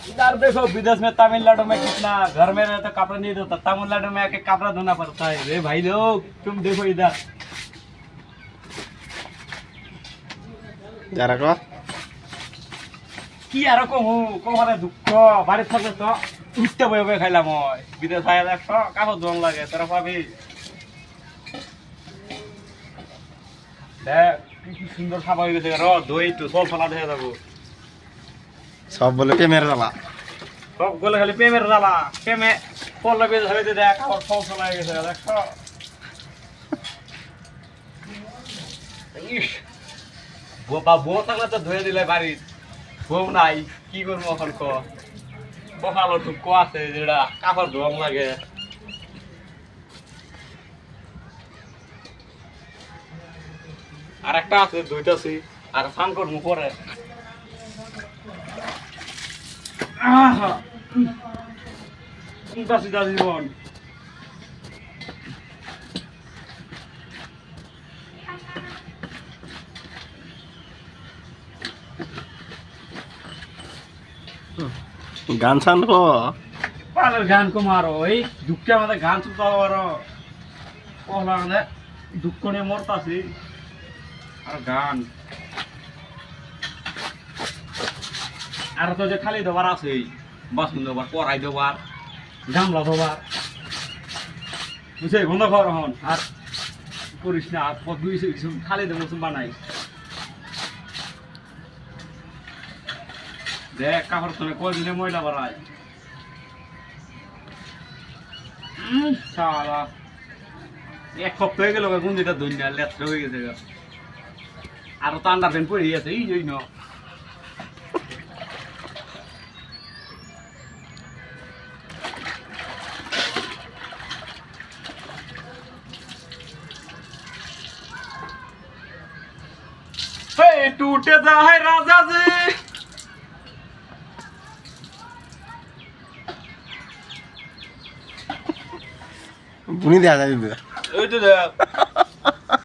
इधर देखो विदेश में तमिलनाडु में कितना घर में रहते कपड़ा नहीं धोता, तमिलनाडु में आके कपड़ा धोना पड़ता है। रे भाई लोग तुम देखो इधर যারা কো কি আর কোমারে দুঃখ বাড়ি থাকলে তো উঠতে বয়ে বয়ে খাইলাম হয়। বিদেশ আয়া দেখো কাপড় ধোন লাগে তোরা পাবি। দেখ কি সুন্দর খাবার হয়ে গেছে। র দই তো সব ফলা দেখে যাবো। সব বলে প্রেমের জ্বালা সব গলে খালি প্রেমের জ্বালা। প্রেমে পড়লে বেশ হয়েছে দেখ আমার সব ফলা হয়ে গেছে দেখো। ইস বউ থাকলে তো ধুয়ে দিলে বাড়ি, বউ নাই কি করবো এখন কপালো টুক আছে যেটা কাপড় ধোয়াম লাগে। আর একটা আছে দুইটাছি আর স্নান করবো পরে। জীবন গান শান কো পালের গান কো মারো এই দুঃখে আমাদের গান শুনতে পারো। পহলা আমাদের দুঃখ নিয়ে মরতাছি আর গান আর তো যে খালি দেবার আছে বাসন দেবার পড়াই দেবার গামলা দেবার বুঝছে গন্ধ খাওয়ার হন আর করিস না। আর পদ কিছু খালি দেবো বানাই দেখ কাপড় তোলে কদিনে ময়লা বাড়ায়। সারা এক সপ্তাহ হয়ে গেল গুন্দিটা দুনিয়া লেট্রা হয়ে গেছে আরো তো আন্ডার প্যান্ট পরে গেছে এই জন্য। टूटे जाए राजा जी বুনি দেয়া যাবে ওই তো